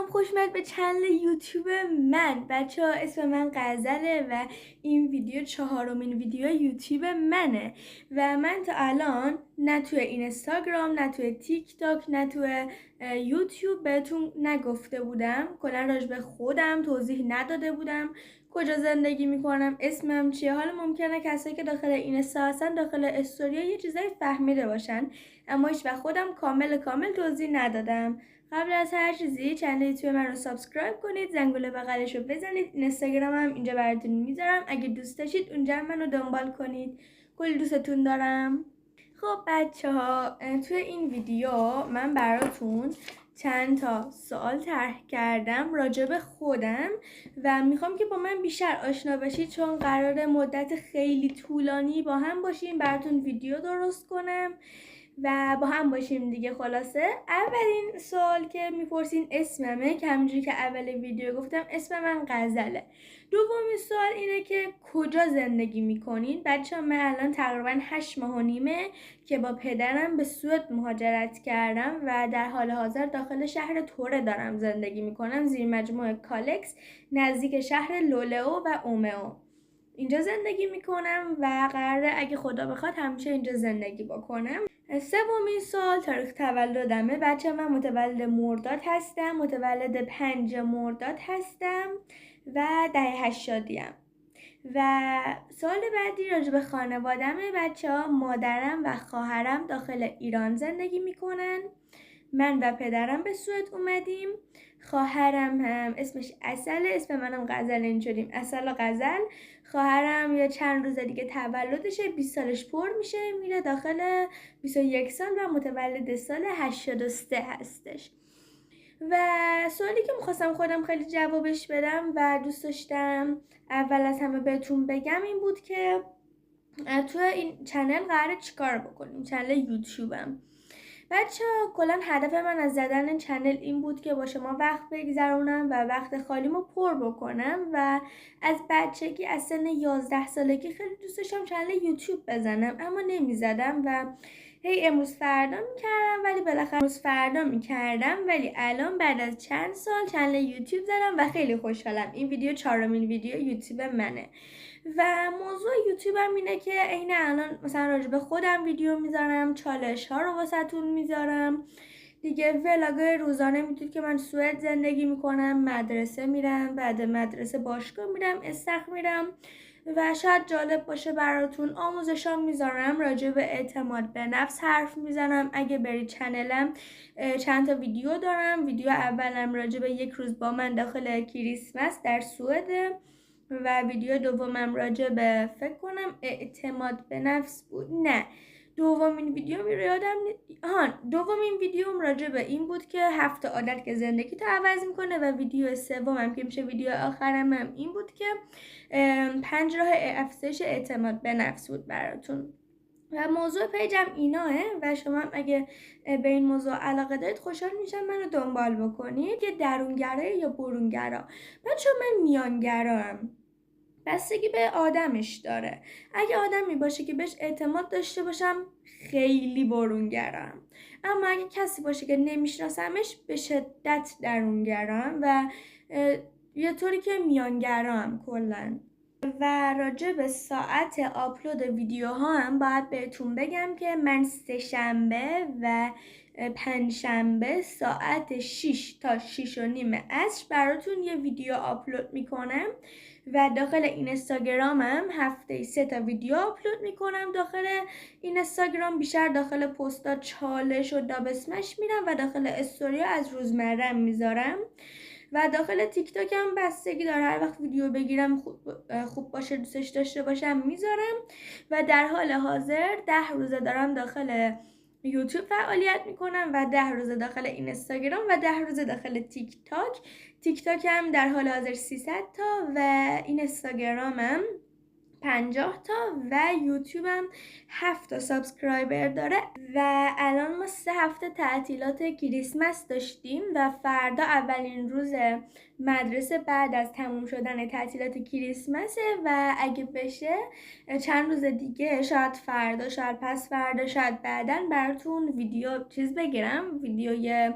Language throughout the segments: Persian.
سلام، خوش اومد به چنل یوتیوب من. بچه ها اسم من غزله و این ویدیو 4مین ویدیو یوتیوب منه و من تا الان نه توی اینستاگرام نه توی تیک تاک نه توی یوتیوب بهتون نگفته بودم، کلا راجع به خودم توضیح نداده بودم، کجا زندگی میکنم، اسمم چیه. حالا ممکنه کسایی که داخل اینستا هستن داخل استوریا یه چیزایی فهمیده باشن، اما هیچ وقت خودم کامل توضیح ندادم. قبل از هر چیزی چنل یوتیوب من رو سابسکرایب کنید، زنگوله بغلش رو بزنید. اینستاگرامم اینجا براتون میذارم، اگه دوست داشتید اونجا منو دنبال کنید. کلی دوستتون دارم. خب بچه ها، توی این ویدیو من براتون چند تا سوال طرح کردم راجع به خودم و میخوام که با من بیشتر آشنا بشید، چون قراره مدت خیلی طولانی با هم باشیم، براتون ویدیو درست کنم و با هم باشیم دیگه. خلاصه اولین سوال که میپرسین اسممه، که همونجوری که اول ویدیو گفتم اسم من غزله. دومین سوال اینه که کجا زندگی میکنین. بچه ها من الان تقریبا 8 ماه و نیمه که با پدرم به سوئد مهاجرت کردم و در حال حاضر داخل شهر توره دارم زندگی میکنم، زیر مجموعه کالکس نزدیک شهر لولئو و اومئو. اینجا زندگی میکنم و قراره اگه خدا بخواد همیشه اینجا زندگی بکنم. سومین سوال تاریخ تولدمه. بچه من متولد مرداد هستم، متولد 5 مرداد هستم و دهه 80یم. و سوال بعدی راجع به خانوادمه. بچه ها مادرم و خواهرم داخل ایران زندگی میکنن، من و پدرم به سوئد اومدیم. خواهرم هم اسمش عسله، اسم منم غزل، این شدیم عسل و غزل. خواهرم یا چند روز دیگه تولدشه، 20 سالش پر میشه، میره داخل 21 سال و متولد سال 83 هستش. و سوالی که میخواستم خودم خیلی جوابش بدم و دوست داشتم اول از همه بهتون بگم این بود که تو این چنل قراره چیکار بکنیم، چنل یوتیوبم. بچه ها کلا هدف من از زدن چنل این بود که با شما وقت بگذرونم و وقت خالیمو پر بکنم و از بچگی از سن 11 سالگی خیلی دوست داشتم چنل یوتیوب بزنم، اما نمیزدم و هی امروز فردا میکردم، ولی بالاخره امروز فردا میکردم، ولی الان بعد از چند سال چنل یوتیوب زدم و خیلی خوشحالم. این ویدیو 4مین ویدیو یوتیوب منه و موضوع یوتیوبم اینه که عین الان مثلا راجع به خودم ویدیو میذارم، چالش ها رو واسهتون میذارم دیگه، ولاگای روزانه. میدونید که من سوئد زندگی میکنم، مدرسه میرم، بعد مدرسه باشگاه میرم، استخر میرم و شاید جالب باشه براتون. آموزشام میذارم، راجع به اعتماد به نفس حرف میزنم. اگه برید چنلم چند تا ویدیو دارم. ویدیو اولم راجع به 1 روز با من داخل کریسمس در سوئد و ویدیو دومم راجع به فکر کنم اعتماد به نفس بود، نه دومین ویدیوم یادم دومین ویدیوم راجع به این بود که 7 عادت که زندگی تو عوض میکنه و ویدیو سومم که میشه ویدیو آخرم هم این بود که 5 راه افزایش اعتماد به نفس بود براتون. و موضوع پیجم ایناه و شما هم اگه به این موضوع علاقه دارید خوشحال میشم منو دنبال بکنید. یه درونگرا یا برونگرا؟ بچه من میانگرام، بستگی به آدمش داره. اگه آدمی باشه که بهش اعتماد داشته باشم خیلی برونگرام، اما اگه کسی باشه که نمیشناسمش به شدت درونگرام و یه طوری که میانگرام کلن. و راجع به ساعت آپلود ویدیوها هم باید بهتون بگم که من 3 شنبه و 5 شنبه ساعت 6 تا 6 و نیم عصر براتون یه ویدیو آپلود میکنم و داخل اینستاگرامم هفته 3 تا ویدیو آپلود میکنم. داخل اینستاگرام بیشتر داخل پستا چالش و داب اسمش میرم و داخل استوریا از روزمرم میذارم و داخل تیک تاک هم بستگی داره، هر وقت ویدیو بگیرم خوب باشه دوستش داشته باشم میذارم. و در حال حاضر 10 روزه دارم داخل یوتیوب فعالیت میکنم و 10 روزه داخل اینستاگرام و 10 روزه داخل تیک تاک. تیک تاک هم در حال حاضر 300 تا و اینستاگرامم 50 تا و یوتیوبم 7 تا سابسکرایبر داره. و الان ما 3 هفته تعطیلات کریسمس داشتیم و فردا اولین روز مدرسه بعد از تموم شدن تعطیلات کریسمسه و اگه بشه چند روز دیگه، شاید فردا، شاید پس فردا، شاید بعدن براتون ویدیو بگیرم، ویدیوی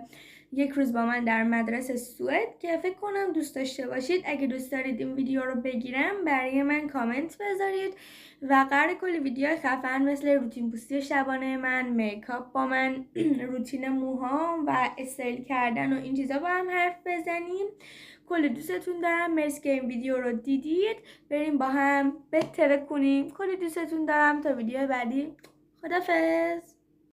یک روز با من در مدرسه سوئد که فکر کنم دوست داشته باشید. اگه دوست دارید این ویدیو رو بگیرم برای من کامنت بذارید و قرار کلی ویدیو خفن مثل روتین پوستی شبانه من، میکاپ با من، روتین موهام و استایل کردن و این چیزا با هم حرف بزنیم. کلی دوستتون دارم. مرسی که این ویدیو رو دیدید. بریم با هم بتره کنیم. کلی دوستتون دارم. تا ویدیو بعدی، خدافظ.